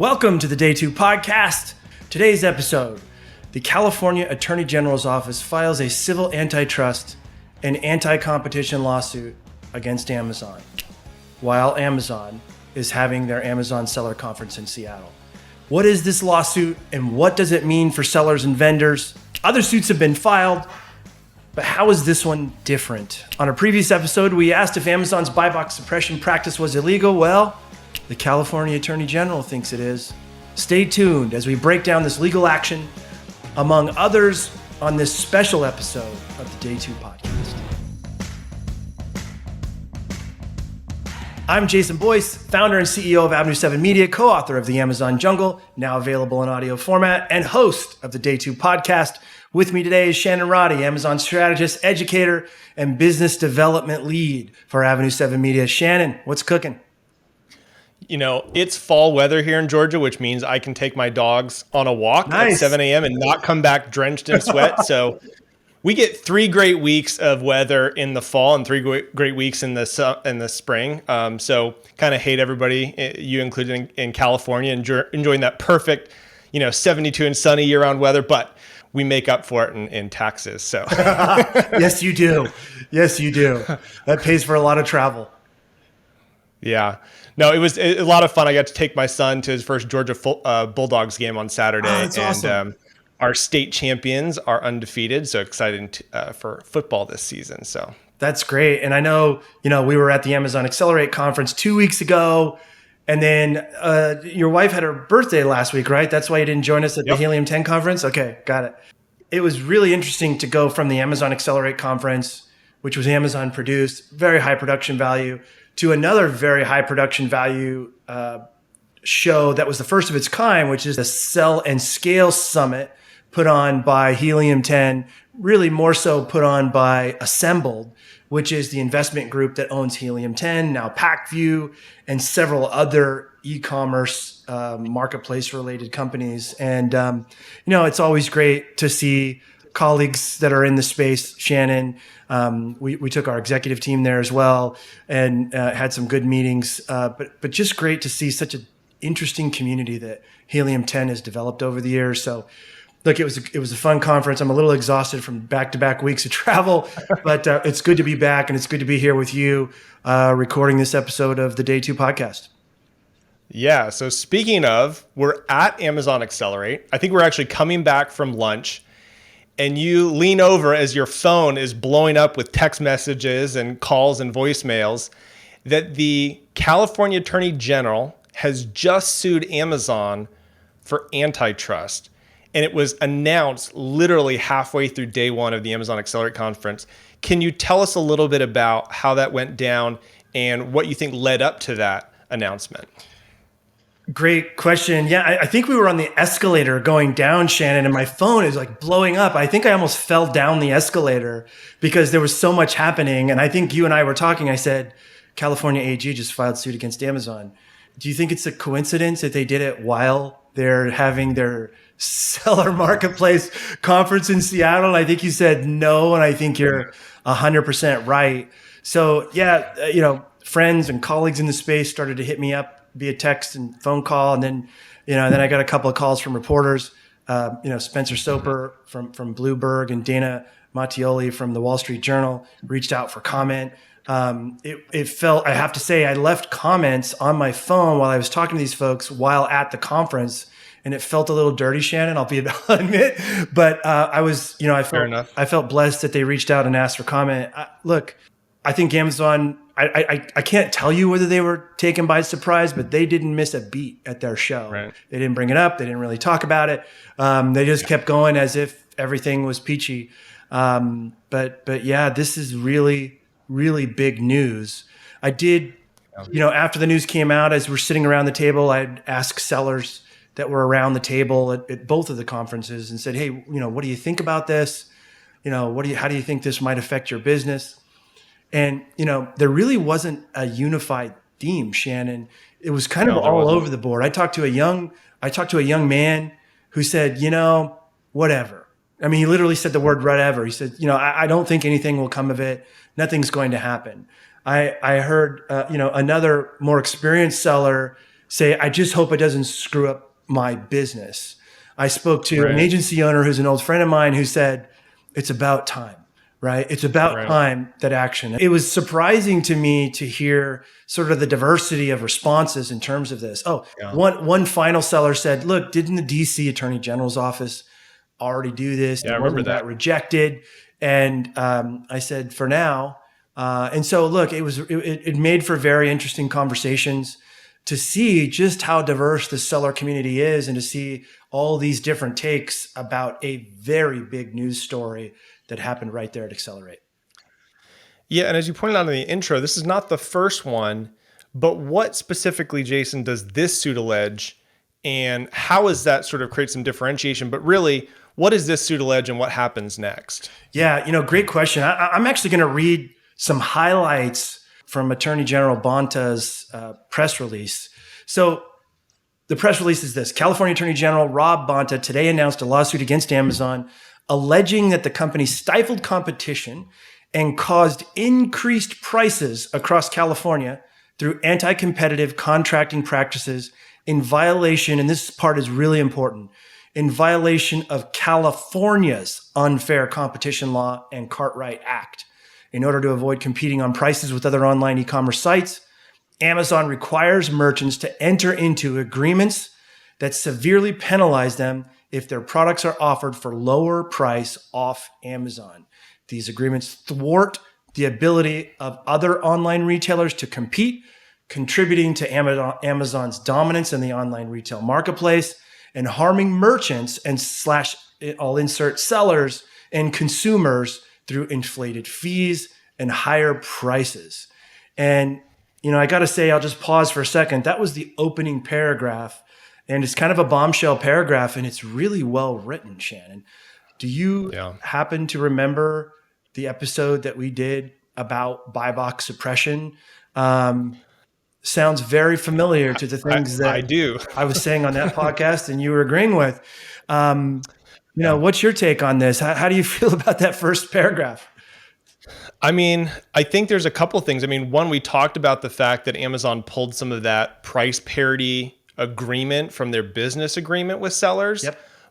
Welcome to the Day 2 podcast. Today's episode, the California Attorney General's Office files a civil antitrust and anti-competition lawsuit against Amazon, while Amazon is having their Amazon Seller Conference in Seattle. What is this lawsuit and what does it mean for sellers and vendors? Other suits have been filed, but how is this one different? On a previous episode, we asked if Amazon's Buy Box Suppression practice was illegal. Well, the California Attorney General thinks it is. Stay tuned as we break down this legal action, among others, on this special episode of the Day 2 podcast. I'm Jason Boyce, founder and CEO of Avenue 7 Media, co-author of The Amazon Jungle, now available in audio format, and host of the Day 2 podcast. With me today is Shannon Roddy, Amazon strategist, educator, and business development lead for Avenue 7 Media. Shannon, what's cooking? You know, it's fall weather here in Georgia, which means I can take my dogs on a walk at 7 a.m. and not come back drenched in sweat. So we get 3 great weeks of weather in the fall and 3 great weeks in the spring. So kind of hate everybody, you included in California, enjoying that perfect, 72 and sunny year-round weather. But we make up for it in taxes. So Yes, you do. Yes, you do. That pays for a lot of travel. Yeah. No, it was a lot of fun. I got to take my son to his first Georgia Bulldogs game on Saturday. Oh, that's awesome. And our state champions are undefeated. So excited for football this season. So that's great. And I know, we were at the Amazon Accelerate conference 2 weeks ago. And then your wife had her birthday last week, right? That's why you didn't join us at the Helium 10 conference? Okay, got it. It was really interesting to go from the Amazon Accelerate conference, which was Amazon produced, very high production value, to another very high production value show that was the first of its kind, which is the Sell and Scale Summit put on by Helium 10, really more so put on by Assembled, which is the investment group that owns Helium 10, now PacView, and several other e-commerce marketplace related companies. And, it's always great to see colleagues that are in the space. Shannon, we took our executive team there as well and had some good meetings, but just great to see such an interesting community that Helium 10 has developed over the years. So look, it was a fun conference. I'm a little exhausted from back-to-back weeks of travel, but it's good to be back and it's good to be here with you recording this episode of the Day 2 podcast. yeah. So speaking of, we're at Amazon Accelerate. I think we're actually coming back from lunch. And you lean over as your phone is blowing up with text messages and calls and voicemails that the California Attorney General has just sued Amazon for antitrust. And it was announced literally halfway through day 1 of the Amazon Accelerate conference. Can you tell us a little bit about how that went down and what you think led up to that announcement? Great question. Yeah, I think we were on the escalator going down, Shannon, and my phone is like blowing up. I think I almost fell down the escalator because there was so much happening. And I think you and I were talking. I said, California AG just filed suit against Amazon. Do you think it's a coincidence that they did it while they're having their seller marketplace conference in Seattle? And I think you said no, and I think you're 100% right. So yeah, friends and colleagues in the space started to hit me up via text and phone call. And then, then I got a couple of calls from reporters, Spencer Soper from Bloomberg and Dana Mattioli from the Wall Street Journal reached out for comment. It felt, I have to say, I left comments on my phone while I was talking to these folks while at the conference, and it felt a little dirty, Shannon, I'll admit, but I felt blessed that they reached out and asked for comment. Look, I think Amazon, I can't tell you whether they were taken by surprise, but they didn't miss a beat at their show. Right. They didn't bring it up. They didn't really talk about it. They just kept going as if everything was peachy. But yeah, this is really, really big news. I did, after the news came out, as we're sitting around the table, I'd ask sellers that were around the table at both of the conferences and said, hey, what do you think about this? How do you think this might affect your business? And, there really wasn't a unified theme, Shannon. It was kind of all over the board. I talked to a young man who said, whatever. I mean, he literally said the word whatever. He said, I don't think anything will come of it. Nothing's going to happen. I heard, another more experienced seller say, I just hope it doesn't screw up my business. I spoke to an Right. agency owner who's an old friend of mine who said, it's about time, right? It's about Right. time that action. It was surprising to me to hear sort of the diversity of responses in terms of this. Oh, Yeah. one final seller said, look, didn't the DC Attorney General's office already do this? Yeah, I And remember wasn't that. that rejected? And I said, for now. And so, look, it made for very interesting conversations to see just how diverse the seller community is, and to see all these different takes about a very big news story that happened right there at Accelerate. Yeah, and as you pointed out in the intro, this is not the first one, but what specifically, Jason, does this suit allege, and how does that sort of create some differentiation? But really, what does this suit allege, and what happens next? Yeah, great question. I'm actually going to read some highlights from Attorney General Bonta's press release. So the press release is this: California Attorney General Rob Bonta today announced a lawsuit against Amazon, alleging that the company stifled competition and caused increased prices across California through anti-competitive contracting practices in violation, and this part is really important, in violation of California's unfair competition law and Cartwright Act. In order to avoid competing on prices with other online e-commerce sites, Amazon requires merchants to enter into agreements that severely penalize them if their products are offered for lower price off Amazon. These agreements thwart the ability of other online retailers to compete, contributing to Amazon's dominance in the online retail marketplace and harming merchants and I'll insert sellers and consumers through inflated fees and higher prices. And I got to say, I'll just pause for a second. That was the opening paragraph, and it's kind of a bombshell paragraph, and it's really well written, Shannon. Do you happen to remember the episode that we did about Buy Box Suppression? Sounds very familiar to the things that I do. I was saying on that podcast and you were agreeing with. What's your take on this? How do you feel about that first paragraph? I mean, I think there's a couple things. I mean, one, we talked about the fact that Amazon pulled some of that price parity agreement from their business agreement with sellers,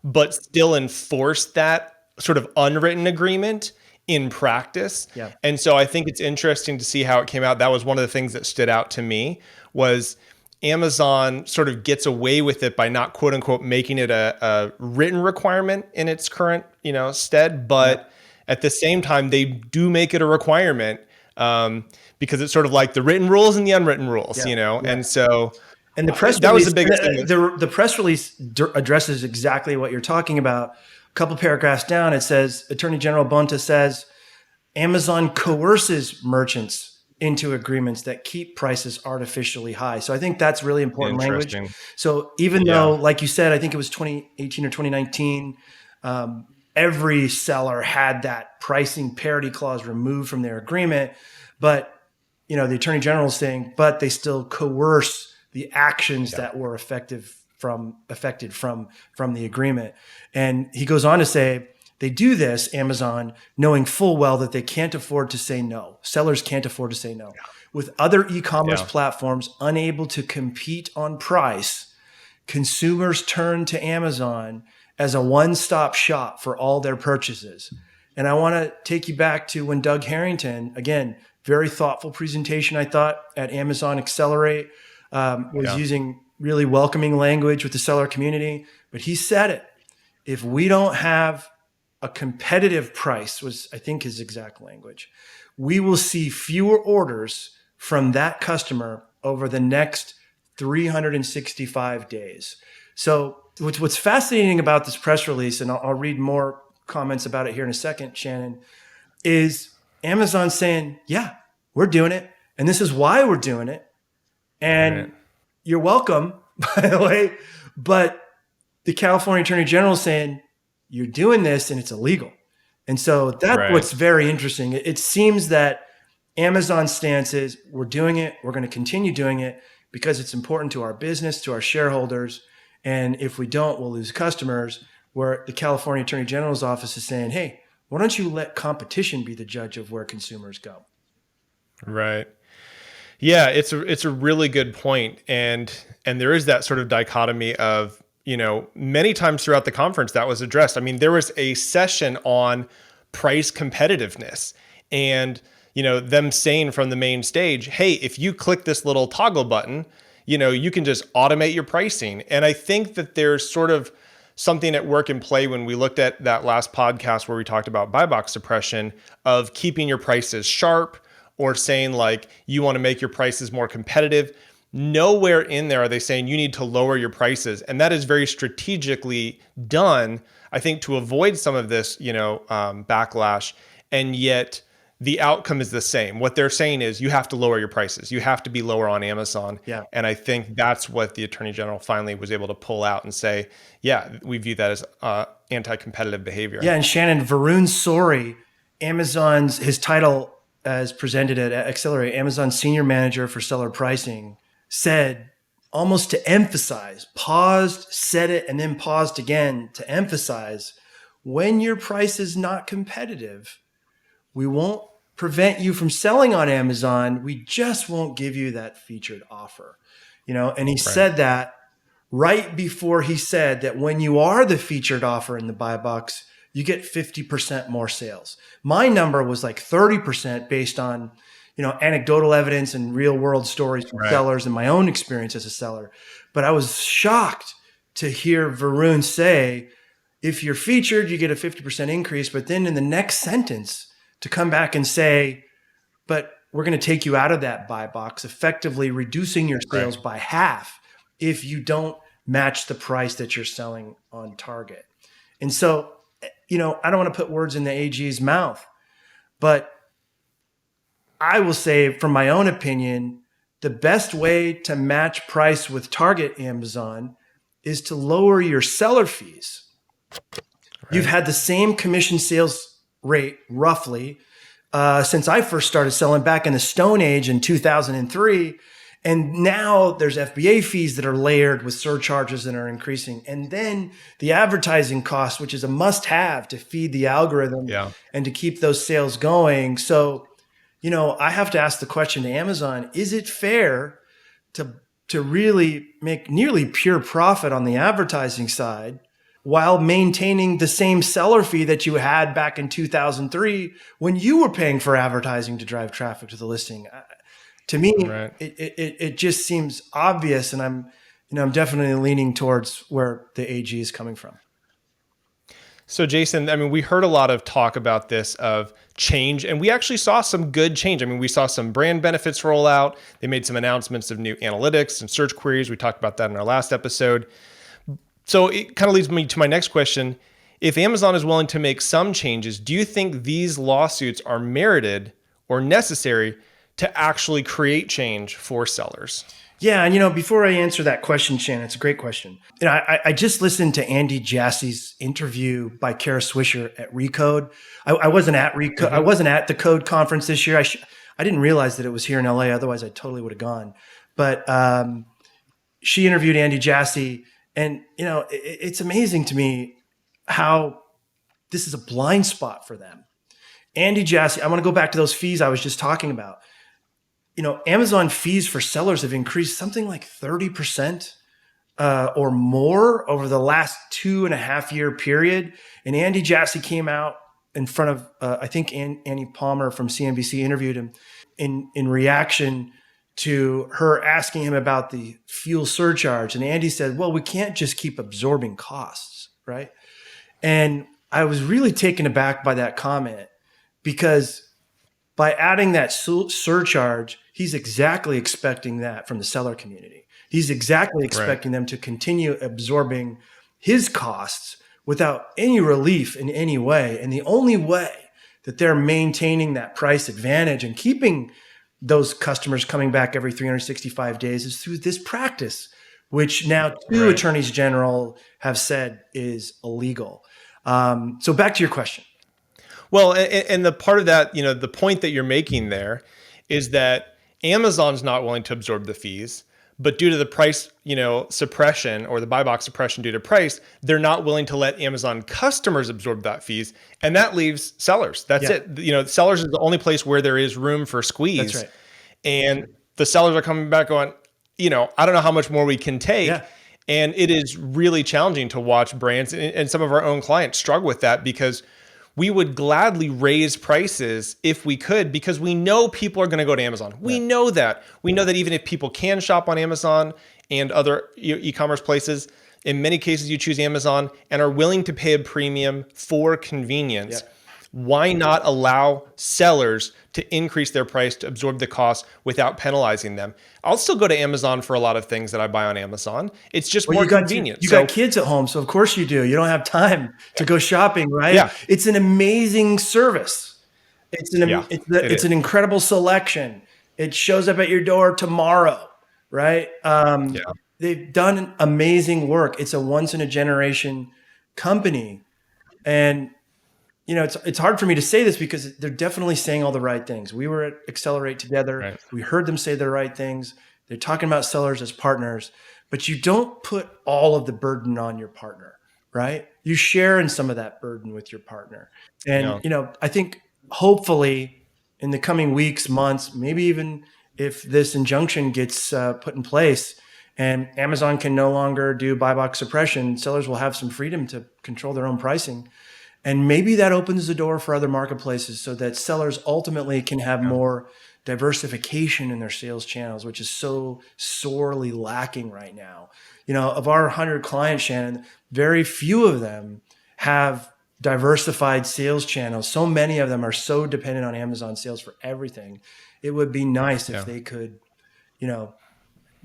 but still enforced that sort of unwritten agreement in practice. Yeah. And so I think it's interesting to see how it came out. That was one of the things that stood out to me, was Amazon sort of gets away with it by not, quote unquote, making it a written requirement in its current, stead, but at the same time, they do make it a requirement because it's sort of like the written rules and the unwritten rules, And so, and the press that release, was the biggest thing. The press release addresses exactly what you're talking about. A couple paragraphs down, it says, Attorney General Bonta says, Amazon coerces merchants into agreements that keep prices artificially high. So I think that's really important language. So even though, like you said, I think it was 2018 or 2019, every seller had that pricing parity clause removed from their agreement. But, the Attorney General is saying, but they still coerce the actions that were affected from the agreement. And he goes on to say, they do this, Amazon, knowing full well that they can't afford to say no. Sellers can't afford to say no. With other e-commerce platforms unable to compete on price, consumers turn to Amazon as a one-stop shop for all their purchases. And I want to take you back to when Doug Harrington, again, very thoughtful presentation, I thought, at Amazon Accelerate, was using really welcoming language with the seller community. But he said it. If we don't have a competitive price, was I think his exact language, we will see fewer orders from that customer over the next 365 days. So what's fascinating about this press release, and I'll read more comments about it here in a second, Shannon, is Amazon saying, yeah, we're doing it. And this is why we're doing it. And you're welcome, by the way. But the California Attorney General is saying, you're doing this and it's illegal. And so that's what's very interesting. It seems that Amazon's stance is, we're doing it. We're going to continue doing it because it's important to our business, to our shareholders. And if we don't, we'll lose customers. Where the California Attorney General's office is saying, hey, why don't you let competition be the judge of where consumers go? Right. Yeah, it's a really good point, and there is that sort of dichotomy of, many times throughout the conference that was addressed. I mean, there was a session on price competitiveness, and them saying from the main stage, hey, if you click this little toggle button, you can just automate your pricing. And I think that there's sort of something at work in play when we looked at that last podcast where we talked about buy box suppression, of keeping your prices sharp, or saying like you want to make your prices more competitive. Nowhere in there are they saying you need to lower your prices. And that is very strategically done, I think, to avoid some of this, backlash. And yet the outcome is the same. What they're saying is you have to lower your prices. You have to be lower on Amazon. Yeah. And I think that's what the Attorney General finally was able to pull out and say, yeah, we view that as anti-competitive behavior. Yeah. And Shannon, Varun Sori, his title as presented at Accelerate, Amazon Senior Manager for Seller Pricing, said, almost to emphasize, paused, said it, and then paused again to emphasize, when your price is not competitive, we won't prevent you from selling on Amazon. We just won't give you that featured offer. And he said that right before he said that when you are the featured offer in the buy box, you get 50% more sales. My number was like 30% based on, anecdotal evidence and real world stories from sellers and my own experience as a seller. But I was shocked to hear Varun say, if you're featured, you get a 50% increase. But then in the next sentence to come back and say, but we're going to take you out of that buy box, effectively reducing your sales by half if you don't match the price that you're selling on target. And so, I don't want to put words in the AG's mouth, but I will say from my own opinion, the best way to match price with target Amazon is to lower your seller fees. You've had the same commission sales rate roughly since I first started selling back in the Stone Age in 2003. And now there's FBA fees that are layered with surcharges that are increasing. And then the advertising cost, which is a must have to feed the algorithm and to keep those sales going. So, I have to ask the question to Amazon, is it fair to really make nearly pure profit on the advertising side while maintaining the same seller fee that you had back in 2003 when you were paying for advertising to drive traffic to the listing? To me, it just seems obvious, and I'm definitely leaning towards where the AG is coming from. So Jason, I mean, we heard a lot of talk about this of change, and we actually saw some good change. I mean, we saw some brand benefits roll out. They made some announcements of new analytics and search queries. We talked about that in our last episode. So it kind of leads me to my next question. If Amazon is willing to make some changes, do you think these lawsuits are merited or necessary to actually create change for sellers? Yeah, and before I answer that question, Shannon, it's a great question. I just listened to Andy Jassy's interview by Kara Swisher at Recode. I wasn't at Recode. I wasn't at the Code conference this year. I didn't realize that it was here in LA. Otherwise, I totally would have gone. But she interviewed Andy Jassy, and it's amazing to me how this is a blind spot for them. Andy Jassy, I want to go back to those fees I was just talking about. Amazon fees for sellers have increased something like 30% or more over the last 2.5 year period. And Andy Jassy came out in front of, I think Annie Palmer from CNBC interviewed him in reaction to her asking him about the fuel surcharge. And Andy said, well, we can't just keep absorbing costs, right? And I was really taken aback by that comment, because by adding that surcharge, he's exactly expecting that from the seller community. He's exactly expecting them to continue absorbing his costs without any relief in any way. And the only way that they're maintaining that price advantage and keeping those customers coming back every 365 days is through this practice, which now two attorneys general have said is illegal. So back to your question. Well, and the part of that, the point that you're making there is that Amazon's not willing to absorb the fees, but due to the price, suppression, or the buy box suppression due to price, they're not willing to let Amazon customers absorb that fees. And that leaves sellers. That's it. Sellers is the only place where there is room for squeeze. That's right. And the sellers are coming back going, I don't know how much more we can take. Yeah. And it is really challenging to watch brands and some of our own clients struggle with that, because we would gladly raise prices if we could, because we know people are going to go to Amazon. We know that. We know that even if people can shop on Amazon and other e-commerce places, in many cases you choose Amazon and are willing to pay a premium for convenience. Yeah. Why not allow sellers to increase their price to absorb the cost without penalizing them? I'll still go to Amazon for a lot of things that I buy on Amazon. It's just more convenient. You got kids at home, so of course you do. You don't have time to go shopping, right? Yeah. It's an amazing service. It's is. an incredible selection. It shows up at your door tomorrow, right? They've done amazing work. It's a once in a generation company, and it's hard for me to say this because they're definitely saying all the right things. We were at Accelerate together. Right. We heard them say the right things. They're talking about sellers as partners, but you don't put all of the burden on your partner, right? You share in some of that burden with your partner. And, I think hopefully in the coming weeks, months, maybe even if this injunction gets put in place and Amazon can no longer do buy box suppression, sellers will have some freedom to control their own pricing. And maybe that opens the door for other marketplaces so that sellers ultimately can have more diversification in their sales channels, which is so sorely lacking right now. Of our 100 clients, Shannon, very few of them have diversified sales channels. So many of them are so dependent on Amazon sales for everything. It would be nice if they could,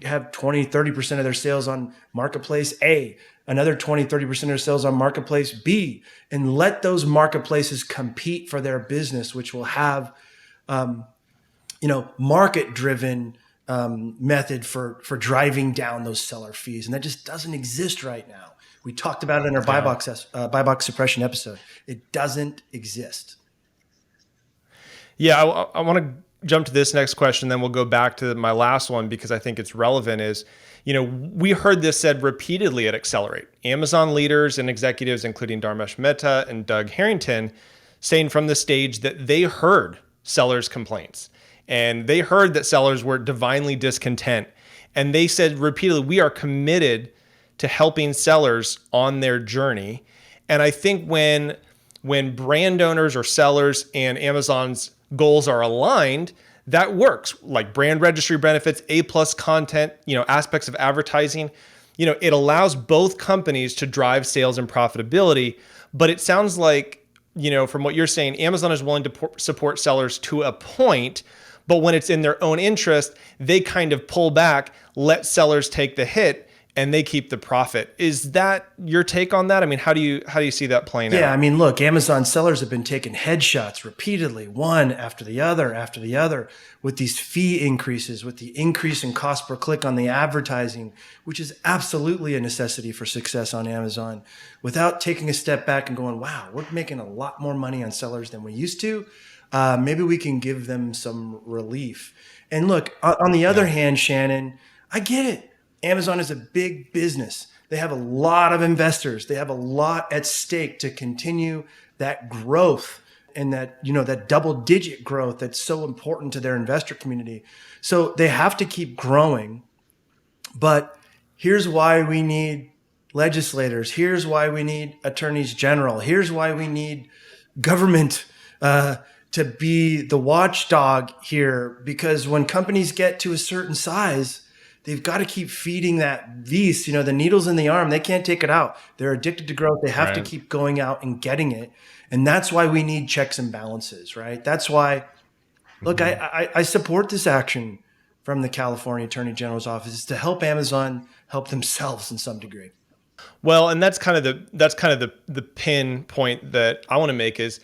have 20, 30% of their sales on marketplace A, another 20, 30% of their sales on marketplace B, and let those marketplaces compete for their business, which will have, market-driven method for driving down those seller fees. And that just doesn't exist right now. We talked about it in our Buy Box Suppression episode. It doesn't exist. Yeah, I want to jump to this next question, then we'll go back to my last one because I think it's relevant. Is, we heard this said repeatedly at Accelerate. Amazon leaders and executives, including Dharmesh Mehta and Doug Harrington, saying from the stage that they heard sellers' complaints and they heard that sellers were divinely discontent. And they said repeatedly, we are committed to helping sellers on their journey. And I think when brand owners or sellers and Amazon's goals are aligned, that works. Like brand registry benefits, A+ content, aspects of advertising, it allows both companies to drive sales and profitability. But it sounds like, from what you're saying, Amazon is willing to support sellers to a point, but when it's in their own interest, they kind of pull back, let sellers take the hit, and they keep the profit. Is that your take on that? I mean, how do you see that playing out? Yeah, I mean, look, Amazon sellers have been taking headshots repeatedly, one after the other, with these fee increases, with the increase in cost per click on the advertising, which is absolutely a necessity for success on Amazon, without taking a step back and going, wow, we're making a lot more money on sellers than we used to. Maybe we can give them some relief. And look, on the other hand, Shannon, I get it. Amazon is a big business. They have a lot of investors. They have a lot at stake to continue that growth and that double-digit growth that's so important to their investor community. So they have to keep growing. But here's why we need legislators. Here's why we need attorneys general. Here's why we need government to be the watchdog here. Because when companies get to a certain size, they've got to keep feeding that vis, the needles in the arm. They can't take it out. They're addicted to growth. They have to keep going out and getting it. And that's why we need checks and balances, right? That's why, look, I support this action from the California Attorney General's office is to help Amazon help themselves in some degree. Well, and that's kind of the pin point that I want to make is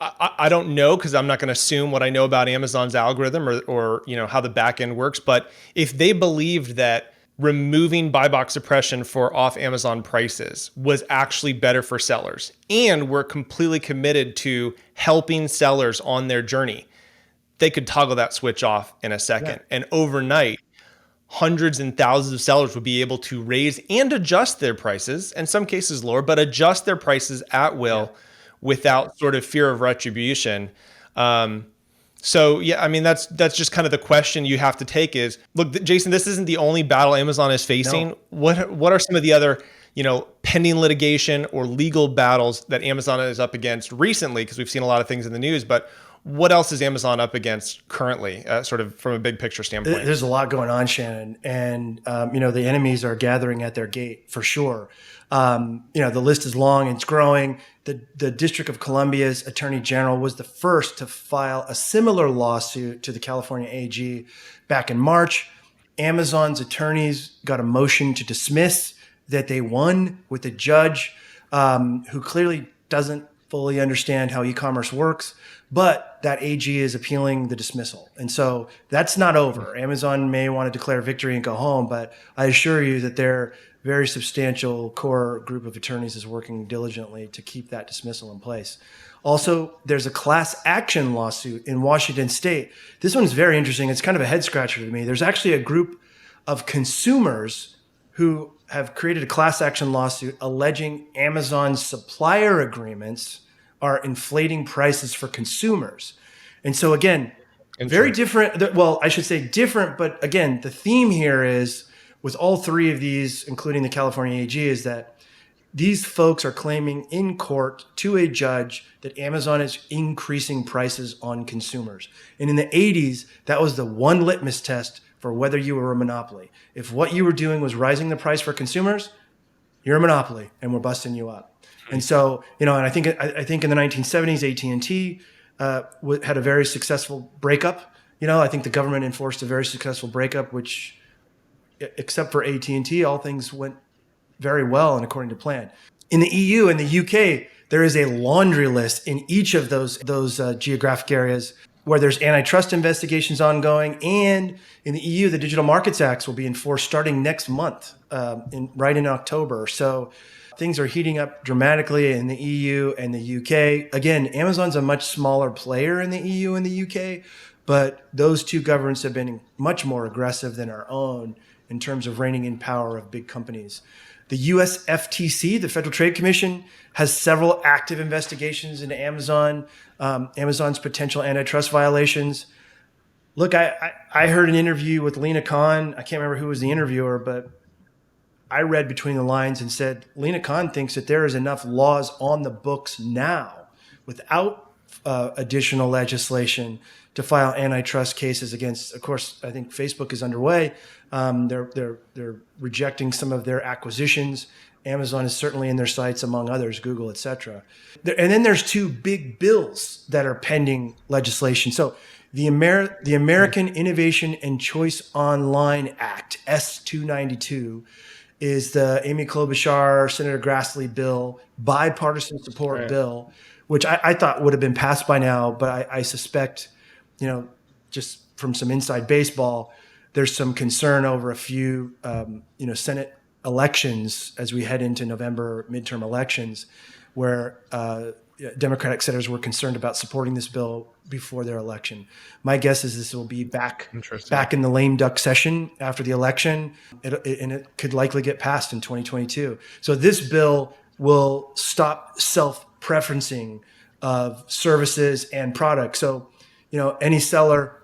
I don't know, because I'm not going to assume what I know about Amazon's algorithm or how the back end works. But if they believed that removing buy box suppression for off Amazon prices was actually better for sellers, and we're completely committed to helping sellers on their journey, they could toggle that switch off in a second. Yeah. And overnight, hundreds and thousands of sellers would be able to raise and adjust their prices, in some cases lower, but adjust their prices at will. Yeah. Without sort of fear of retribution. So yeah, I mean that's just kind of the question you have to take is, look, Jason, this isn't the only battle Amazon is facing. No. What are some of the other, pending litigation or legal battles that Amazon is up against recently? Because we've seen a lot of things in the news, but what else is Amazon up against currently, sort of from a big picture standpoint? There's a lot going on, Shannon, and the enemies are gathering at their gate for sure. The list is long and it's growing. The District of Columbia's Attorney General was the first to file a similar lawsuit to the California AG back in March. Amazon's attorneys got a motion to dismiss that they won with a judge who clearly doesn't fully understand how e-commerce works, but that AG is appealing the dismissal. And so that's not over. Amazon may want to declare victory and go home, but I assure you that their very substantial core group of attorneys is working diligently to keep that dismissal in place. Also, there's a class action lawsuit in Washington State. This one's very interesting. It's kind of a head scratcher to me. There's actually a group of consumers who have created a class action lawsuit alleging Amazon's supplier agreements are inflating prices for consumers. And so again, very different. Well, I should say different, but again, the theme here is with all three of these, including the California AG, is that these folks are claiming in court to a judge that Amazon is increasing prices on consumers. And in the 80s, that was the one litmus test for whether you were a monopoly. If what you were doing was rising the price for consumers, you're a monopoly and we're busting you up. And so, and I think in the 1970s, AT&T had a very successful breakup. I think the government enforced a very successful breakup, which, except for AT&T, all things went very well and according to plan. In the EU and the UK, there is a laundry list in each of those geographic areas where there's antitrust investigations ongoing. And in the EU, the Digital Markets Acts will be enforced starting next month, right in October. So things are heating up dramatically in the EU and the UK. Again, Amazon's a much smaller player in the EU and the UK, but those two governments have been much more aggressive than our own in terms of reining in power of big companies. The US FTC, the Federal Trade Commission, has several active investigations into Amazon's potential antitrust violations. Look, I heard an interview with Lena Khan. I can't remember who was the interviewer, but I read between the lines and said Lena Khan thinks that there is enough laws on the books now without additional legislation to file antitrust cases against. Of course, I think Facebook is underway. They're rejecting some of their acquisitions. Amazon is certainly in their sights, among others, Google, et cetera. And then there's two big bills that are pending legislation. So the American Innovation and Choice Online Act, S-292, is the Amy Klobuchar, Senator Grassley bill, bipartisan support bill, which I thought would have been passed by now, but I suspect, just from some inside baseball, there's some concern over a few, Senate elections as we head into November midterm elections, where Democratic senators were concerned about supporting this bill before their election. My guess is this will be back in the lame duck session after the election, and it could likely get passed in 2022. So this bill will stop self-preferencing of services and products. So, any seller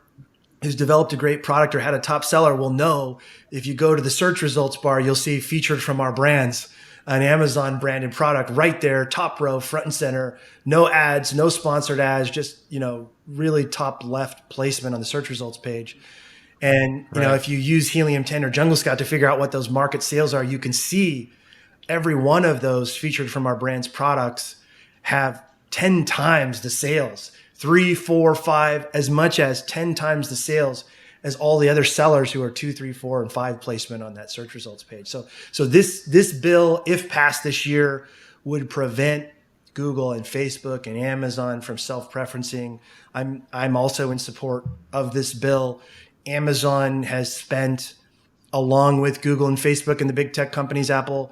who's developed a great product or had a top seller will know if you go to the search results bar, you'll see featured from our brands, an Amazon branded product right there, top row, front and center, no ads, no sponsored ads, just, really top left placement on the search results page. And, if you use Helium 10 or Jungle Scout to figure out what those market sales are, you can see every one of those featured from our brand's products have 10 times the sales, 3, 4, 5, as much as 10 times the sales as all the other sellers who are 2, 3, 4, and 5 placement on that search results page. So this bill, if passed this year, would prevent Google and Facebook and Amazon from self-preferencing. I'm also in support of this bill. Amazon has spent, along with Google and Facebook and the big tech companies, Apple,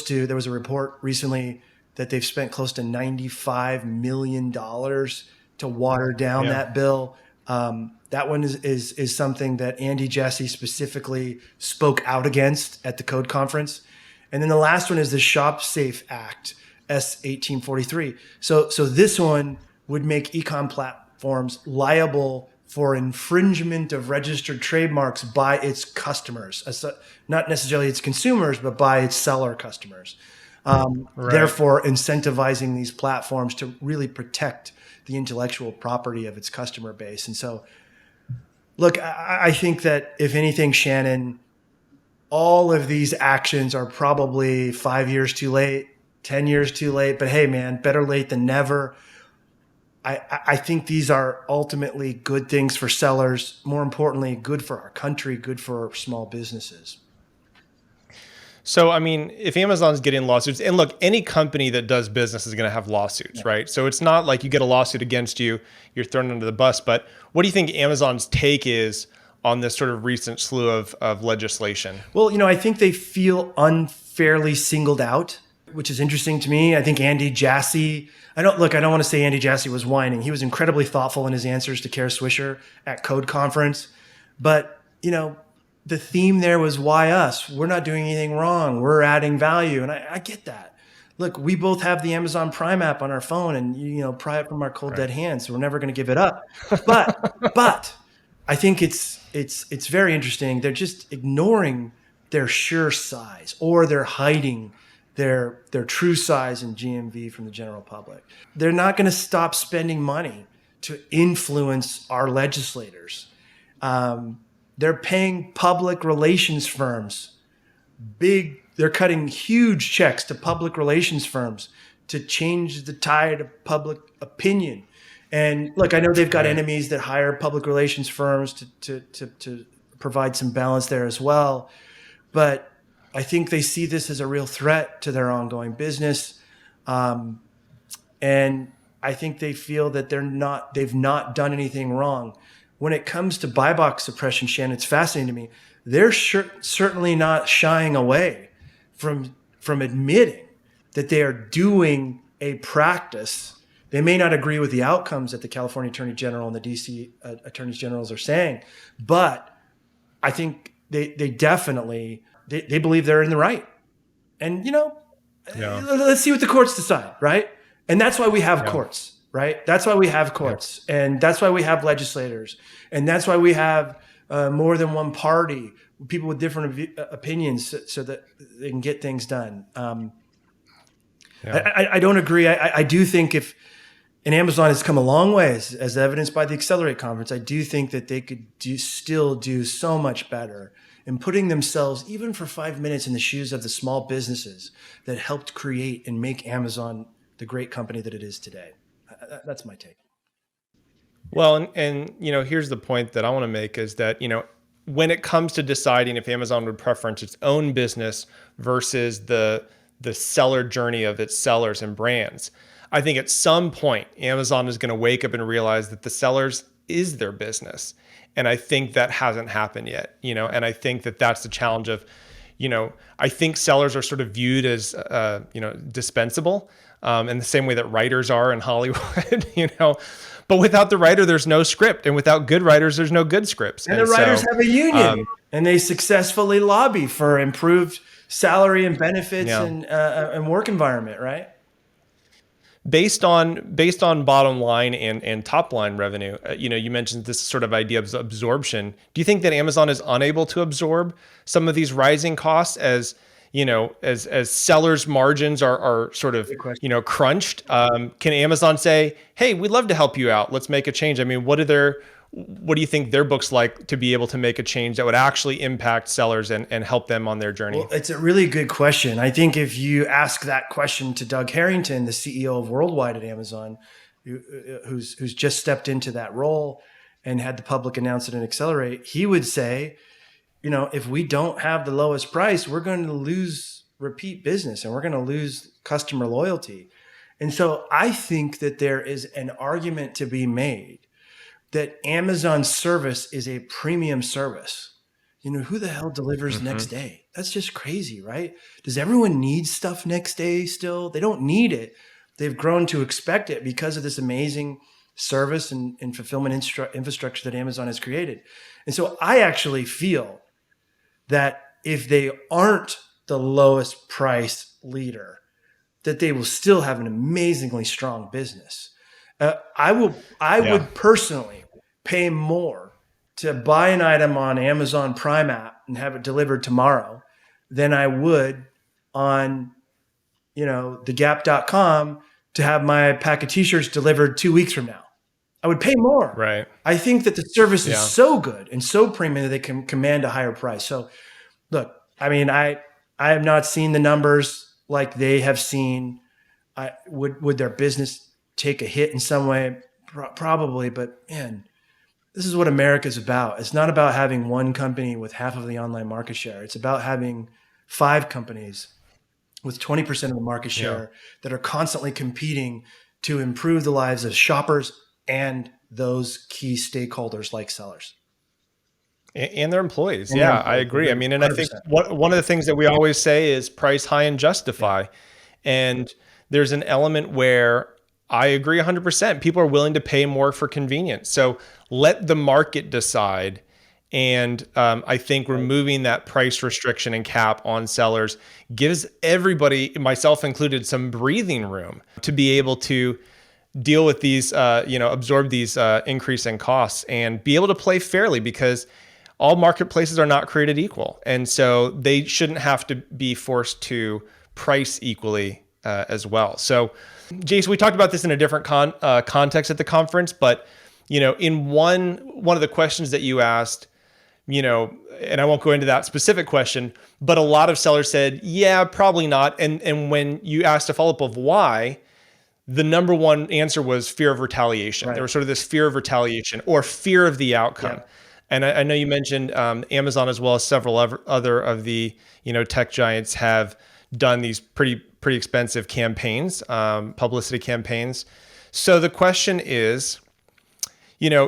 there was a report recently that they've spent close to $95 million to water down that bill. That one is something that Andy Jassy specifically spoke out against at the Code Conference. And then the last one is the Shop Safe Act, S-1843. So this one would make e-com platforms liable for infringement of registered trademarks by its customers, not necessarily its consumers, but by its seller customers. Therefore, incentivizing these platforms to really protect the intellectual property of its customer base. And so, look, I think that if anything, Shannon, all of these actions are probably 5 years too late, 10 years too late. But hey, man, better late than never. I think these are ultimately good things for sellers. More importantly, good for our country, good for small businesses. So, I mean, if Amazon's getting lawsuits, and look, any company that does business is going to have lawsuits, right? So it's not like you get a lawsuit against you, you're thrown under the bus. But what do you think Amazon's take is on this sort of recent slew of legislation? Well, I think they feel unfairly singled out, which is interesting to me. I think Andy Jassy, I don't want to say Andy Jassy was whining. He was incredibly thoughtful in his answers to Kara Swisher at Code Conference. But, the theme there was, why us? We're not doing anything wrong. We're adding value. And I get that. Look, we both have the Amazon Prime app on our phone and, pry it from our cold dead hands. So we're never going to give it up. But I think it's very interesting. They're just ignoring their sure size, or they're hiding their true size and GMV from the general public. They're not going to stop spending money to influence our legislators. They're paying public relations firms they're cutting huge checks to public relations firms to change the tide of public opinion. And look, I know they've got enemies that hire public relations firms to provide some balance there as well. But I think they see this as a real threat to their ongoing business. And I think they feel that they've not done anything wrong. When it comes to buy box suppression, Shannon, it's fascinating to me. They're certainly not shying away from admitting that they are doing a practice. They may not agree with the outcomes that the California Attorney General and the DC Attorneys Generals are saying, but I think they definitely they believe they're in the right. And let's see what the courts decide, right? And that's why we have courts. Right? That's why we have courts, and that's why we have legislators, and that's why we have more than one party, people with different opinions, so that they can get things done. I don't agree. I do think and Amazon has come a long way, as evidenced by the Accelerate conference. I do think that they could still do so much better in putting themselves, even for 5 minutes, in the shoes of the small businesses that helped create and make Amazon the great company that it is today. That's my take. Well, and here's the point that I want to make is that, when it comes to deciding if Amazon would preference its own business versus the seller journey of its sellers and brands, I think at some point Amazon is going to wake up and realize that the sellers is their business. And I think that hasn't happened yet, and I think that that's the challenge of, I think sellers are sort of viewed as, dispensable. In the same way that writers are in Hollywood, but without the writer, there's no script. And without good writers, there's no good scripts. And the writers have a union, and they successfully lobby for improved salary and benefits and work environment, right? Based on bottom line and top line revenue, you mentioned this sort of idea of absorption. Do you think that Amazon is unable to absorb some of these rising costs as sellers' margins are sort of, crunched? Can Amazon say, hey, we'd love to help you out. Let's make a change. I mean, what do you think their books like to be able to make a change that would actually impact sellers and help them on their journey? Well, it's a really good question. I think if you ask that question to Doug Harrington, the CEO of Worldwide at Amazon, who's just stepped into that role and had the public announce it and Accelerate, he would say, if we don't have the lowest price, we're going to lose repeat business and we're going to lose customer loyalty. And so I think that there is an argument to be made that Amazon service is a premium service. Who the hell delivers next day? That's just crazy, right? Does everyone need stuff next day still? They don't need it. They've grown to expect it because of this amazing service and fulfillment infrastructure that Amazon has created. And so I actually feel that if they aren't the lowest price leader, that they will still have an amazingly strong business. I Yeah. would personally pay more to buy an item on Amazon Prime app and have it delivered tomorrow than I would on, thegap.com to have my pack of t-shirts delivered 2 weeks from now. I would pay more. Right. I think that the service is Yeah. so good and so premium that they can command a higher price. So look, I mean, I have not seen the numbers like they have seen. Would their business take a hit in some way? Probably, but man, this is what America's about. It's not about having one company with half of the online market share. It's about having 5 companies with 20% of the market share that are constantly competing to improve the lives of shoppers and those key stakeholders like sellers. And their employees. And their Yeah, I employees, agree. I mean, and I think 100%. one of the things that we always say is price high and justify. And there's an element where I agree 100%. People are willing to pay more for convenience. So let the market decide. And I think removing that price restriction and cap on sellers gives everybody, myself included, some breathing room to be able to deal with these, absorb these increasing costs and be able to play fairly, because all marketplaces are not created equal. And so they shouldn't have to be forced to price equally as well. So, Jason, we talked about this in a different context at the conference, but in one of the questions that you asked, and I won't go into that specific question, but a lot of sellers said, yeah, probably not. And when you asked a follow-up of why, the number one answer was fear of retaliation. Right. There was sort of this fear of retaliation or fear of the outcome. Yeah. And I know you mentioned Amazon, as well as several other of the tech giants, have done these pretty expensive campaigns, publicity campaigns. So the question is,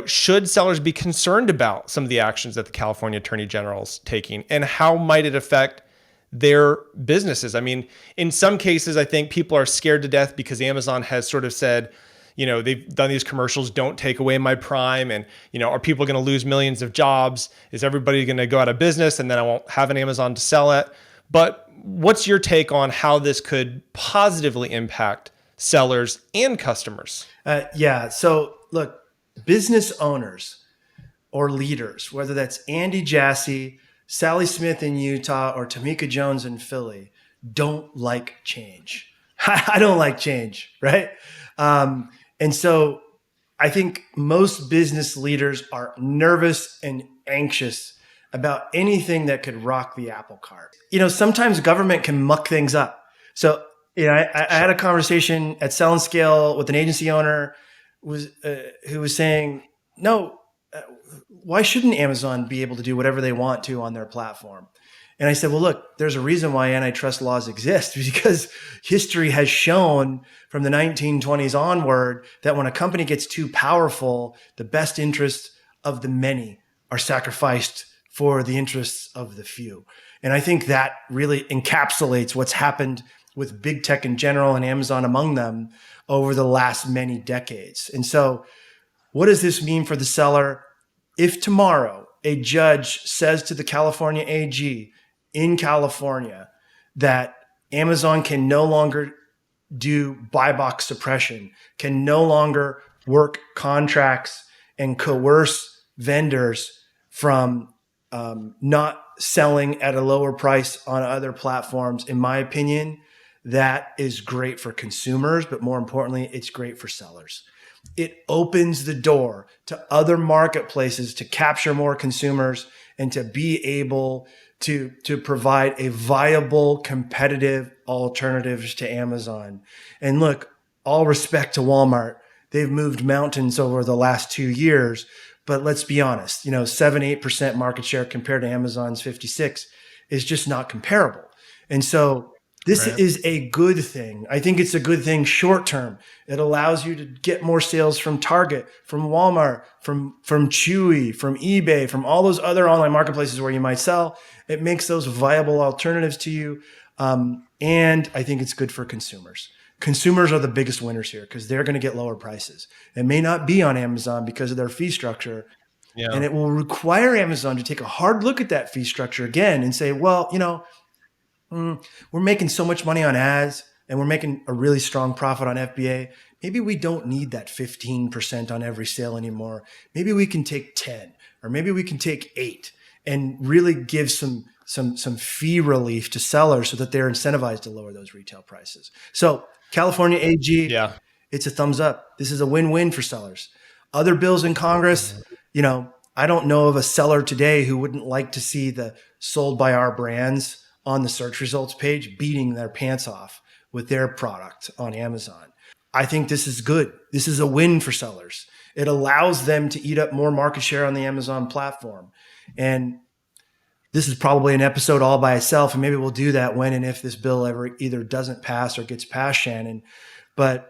should sellers be concerned about some of the actions that the California Attorney General's taking, and how might it affect their businesses? I mean, in some cases, I think people are scared to death because Amazon has sort of said, they've done these commercials, don't take away my Prime. And, are people going to lose millions of jobs? Is everybody going to go out of business and then I won't have an Amazon to sell at? But what's your take on how this could positively impact sellers and customers? So look, business owners or leaders, whether that's Andy Jassy, Sally Smith in Utah, or Tamika Jones in Philly, don't like change. I don't like change, right? And so I think most business leaders are nervous and anxious about anything that could rock the apple cart. Sometimes government can muck things up. So, I had a conversation at Sell and Scale with an agency owner who was saying, no, why shouldn't Amazon be able to do whatever they want to on their platform? And I said, well, look, there's a reason why antitrust laws exist, because history has shown from the 1920s onward that when a company gets too powerful, the best interests of the many are sacrificed for the interests of the few. And I think that really encapsulates what's happened with big tech in general and Amazon among them over the last many decades. And so what does this mean for the seller? If tomorrow a judge says to the California AG in California that Amazon can no longer do buy box suppression, can no longer work contracts and coerce vendors from not selling at a lower price on other platforms, in my opinion, that is great for consumers, but more importantly, it's great for sellers. It opens the door to other marketplaces to capture more consumers and to be able to provide a viable, competitive alternative to Amazon. And look, all respect to Walmart. They've moved mountains over the last 2 years, but let's be honest, 7-8% market share compared to Amazon's 56 is just not comparable. And so this is a good thing. I think it's a good thing short term. It allows you to get more sales from Target, from Walmart, from Chewy, from eBay, from all those other online marketplaces where you might sell. It makes those viable alternatives to you. And I think it's good for consumers. Consumers are the biggest winners here because they're going to get lower prices. It may not be on Amazon because of their fee structure. Yeah. And it will require Amazon to take a hard look at that fee structure again and say, well, we're making so much money on ads and we're making a really strong profit on FBA. maybe we don't need that 15% on every sale anymore. Maybe we can take 10, or maybe we can take 8, and really give some fee relief to sellers so that they're incentivized to lower those retail prices. So California AG, Yeah. it's a thumbs up. This is a win-win for sellers. Other bills in Congress, I don't know of a seller today who wouldn't like to see the sold by our brands on the search results page beating their pants off with their product on Amazon. I think this is good. This is a win for sellers. It allows them to eat up more market share on the Amazon platform. And this is probably an episode all by itself, and maybe we'll do that when and if this bill ever either doesn't pass or gets passed, Shannon. But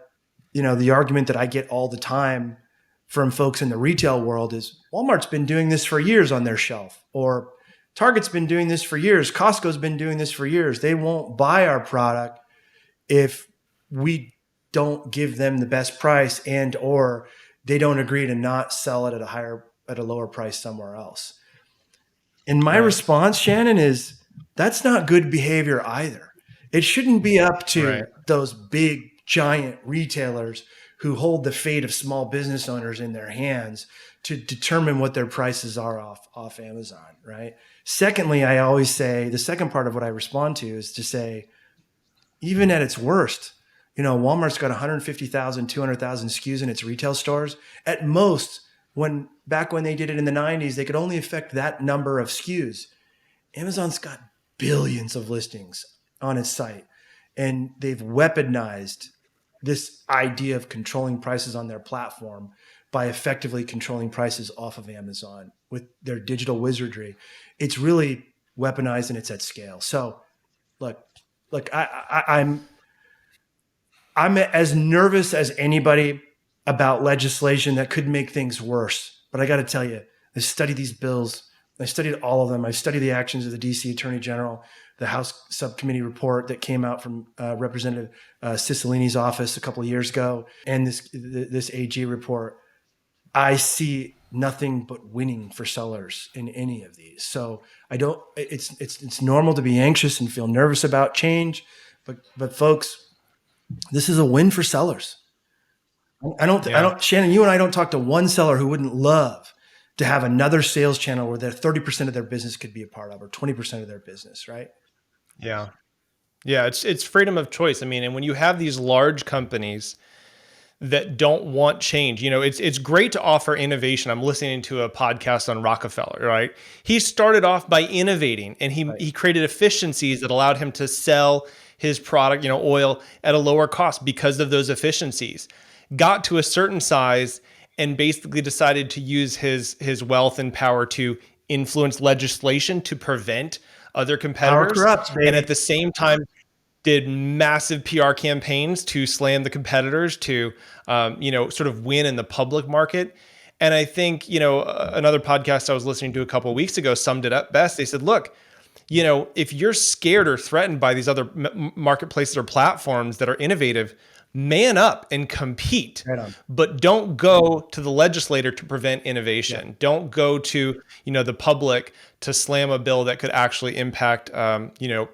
the argument that I get all the time from folks in the retail world is Walmart's been doing this for years on their shelf, or Target's been doing this for years. Costco's been doing this for years. They won't buy our product if we don't give them the best price, and or they don't agree to not sell it at a lower price somewhere else. And my response, Shannon, is that's not good behavior either. It shouldn't be up to those big, giant retailers who hold the fate of small business owners in their hands to determine what their prices are off Amazon, right? Secondly, I always say, the second part of what I respond to is to say, even at its worst, Walmart's got 150,000, 200,000 SKUs in its retail stores. At most, back when they did it in the 90s, they could only affect that number of SKUs. Amazon's got billions of listings on its site, and they've weaponized this idea of controlling prices on their platform by effectively controlling prices off of Amazon with their digital wizardry. It's really weaponized, and it's at scale. So look, I'm as nervous as anybody about legislation that could make things worse. But I got to tell you, I studied these bills. I studied all of them. I studied the actions of the DC Attorney General, the House subcommittee report that came out from Representative Cicilline's office a couple of years ago, and this AG report. I see nothing but winning for sellers in any of these. So it's normal to be anxious and feel nervous about change, but folks, this is a win for sellers. Shannon, you and I don't talk to one seller who wouldn't love to have another sales channel where 30% of their business could be a part of, or 20% of their business, right? Yeah. Yeah. It's freedom of choice. I mean, and when you have these large companies that don't want change, it's great to offer innovation. I'm listening to a podcast on Rockefeller, right? He started off by innovating, and he created efficiencies that allowed him to sell his product, oil, at a lower cost because of those efficiencies. Got to a certain size and basically decided to use his wealth and power to influence legislation to prevent other competitors. Power corrupts, baby. And at the same time, did massive PR campaigns to slam the competitors to, sort of win in the public market. And I think, another podcast I was listening to a couple of weeks ago summed it up best. They said, look, if you're scared or threatened by these other marketplaces or platforms that are innovative, man up and compete, but don't go to the legislator to prevent innovation. Yeah. Don't go to, the public to slam a bill that could actually impact,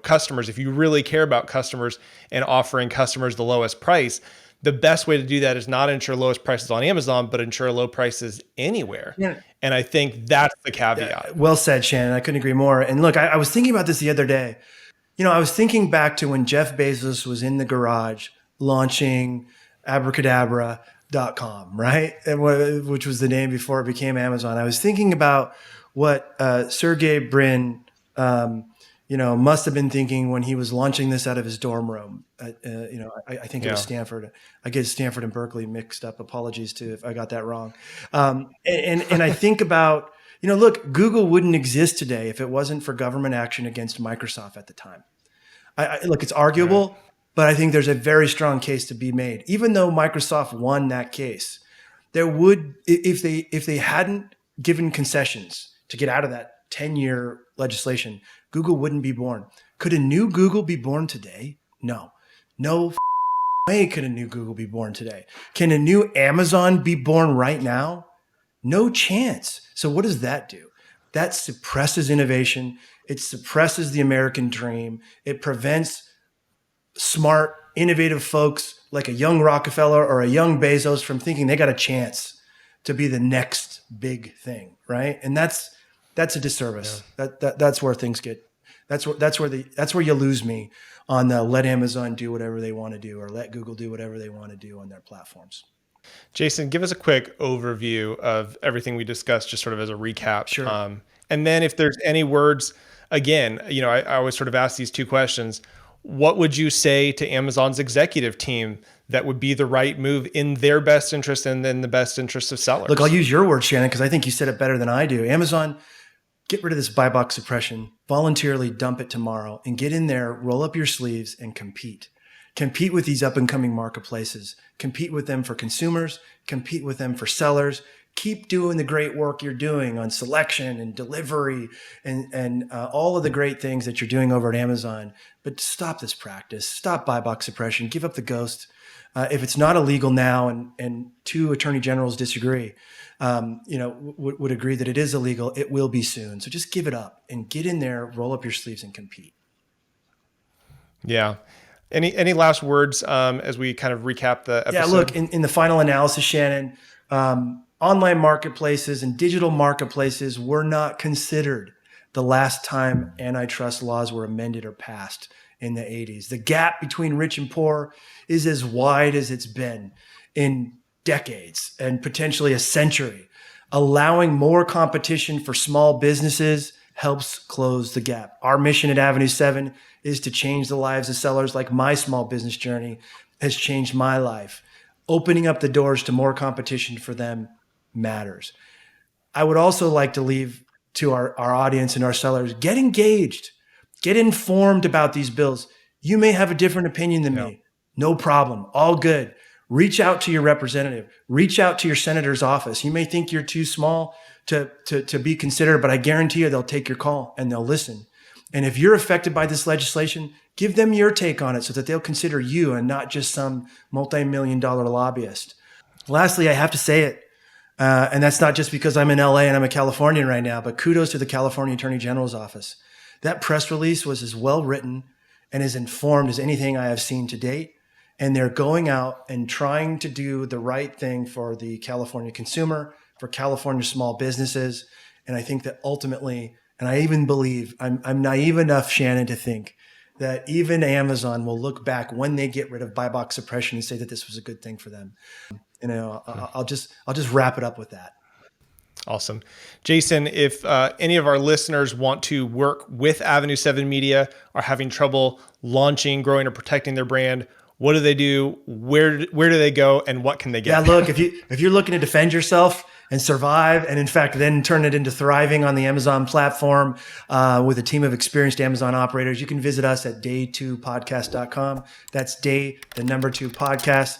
customers. If you really care about customers and offering customers the lowest price, the best way to do that is not ensure lowest prices on Amazon, but ensure low prices anywhere. Yeah. And I think that's the caveat. Yeah, well said, Shannon. I couldn't agree more. And look, I was thinking about this the other day. I was thinking back to when Jeff Bezos was in the garage launching abracadabra.com, right? Which was the name before it became Amazon. I was thinking about what Sergey Brin, must have been thinking when he was launching this out of his dorm room. I think it was Stanford. I get Stanford and Berkeley mixed up. Apologies to if I got that wrong. And I think about, look, Google wouldn't exist today if it wasn't for government action against Microsoft at the time. Look, it's arguable. Right. But I think there's a very strong case to be made. Even though Microsoft won that case, there would, if they hadn't given concessions to get out of that 10-year legislation, Google wouldn't be born. Could a new Google be born today? No way could a new Google be born today. Can a new Amazon be born right now? No chance. So what does that do? That suppresses innovation. It suppresses the American dream. It prevents smart, innovative folks like a young Rockefeller or a young Bezos from thinking they got a chance to be the next big thing, right? And that's a disservice. That's where things get. That's where you lose me on the let Amazon do whatever they want to do or let Google do whatever they want to do on their platforms. Jason, give us a quick overview of everything we discussed, just sort of as a recap. Sure. And then if there's any words, again, I always sort of ask these two questions. What would you say to Amazon's executive team that would be the right move in their best interest and in the best interest of sellers? Look, I'll use your word, Shannon, because I think you said it better than I do. Amazon, get rid of this buy box suppression, voluntarily dump it tomorrow, and get in there, roll up your sleeves, and compete. Compete with these up and coming marketplaces. Compete with them for consumers. Compete with them for sellers. Keep doing the great work you're doing on selection and delivery and all of the great things that you're doing over at Amazon. But stop this practice. Stop buy box suppression. Give up the ghost. If it's not illegal now, and two attorney generals disagree, would agree that it is illegal, it will be soon. So just give it up and get in there, roll up your sleeves, and compete. Yeah. Any last words as we kind of recap the episode? Yeah, look, in the final analysis, Shannon, online marketplaces and digital marketplaces were not considered the last time antitrust laws were amended or passed in the 80s. The gap between rich and poor is as wide as it's been in decades and potentially a century. Allowing more competition for small businesses helps close the gap. Our mission at Avenue 7 is to change the lives of sellers like my small business journey has changed my life. Opening up the doors to more competition for them matters. I would also like to leave to our audience and our sellers, get engaged, get informed about these bills. You may have a different opinion than me. No problem. All good. Reach out to your representative. Reach out to your senator's office. You may think you're too small to be considered, but I guarantee you they'll take your call and they'll listen. And if you're affected by this legislation, give them your take on it so that they'll consider you and not just some multi-million-dollar lobbyist. Lastly, I have to say it, and that's not just because I'm in LA and I'm a Californian right now, but kudos to the California Attorney General's office. That press release was as well written and as informed as anything I have seen to date. And they're going out and trying to do the right thing for the California consumer, for California small businesses. And I think that ultimately, and I even believe, I'm naive enough, Shannon, to think that even Amazon will look back when they get rid of buy box suppression and say that this was a good thing for them. I'll just wrap it up with that. Awesome. Jason, if any of our listeners want to work with Avenue 7 Media, are having trouble launching, growing, or protecting their brand, what do they do? Where do they go? And what can they get? Yeah, look, if you're looking to defend yourself and survive, and in fact, then turn it into thriving on the Amazon platform with a team of experienced Amazon operators, you can visit us at day2podcast.com. That's day, the number 2 podcast.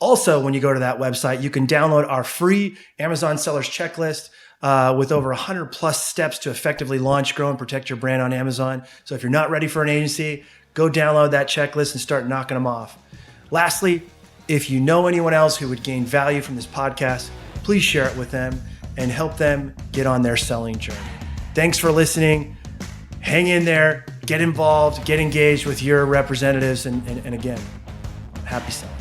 Also, when you go to that website, you can download our free Amazon sellers checklist with over 100 plus steps to effectively launch, grow, and protect your brand on Amazon. So if you're not ready for an agency, go download that checklist and start knocking them off. Lastly, if you know anyone else who would gain value from this podcast, please share it with them and help them get on their selling journey. Thanks for listening. Hang in there, get involved, get engaged with your representatives, and again, happy selling.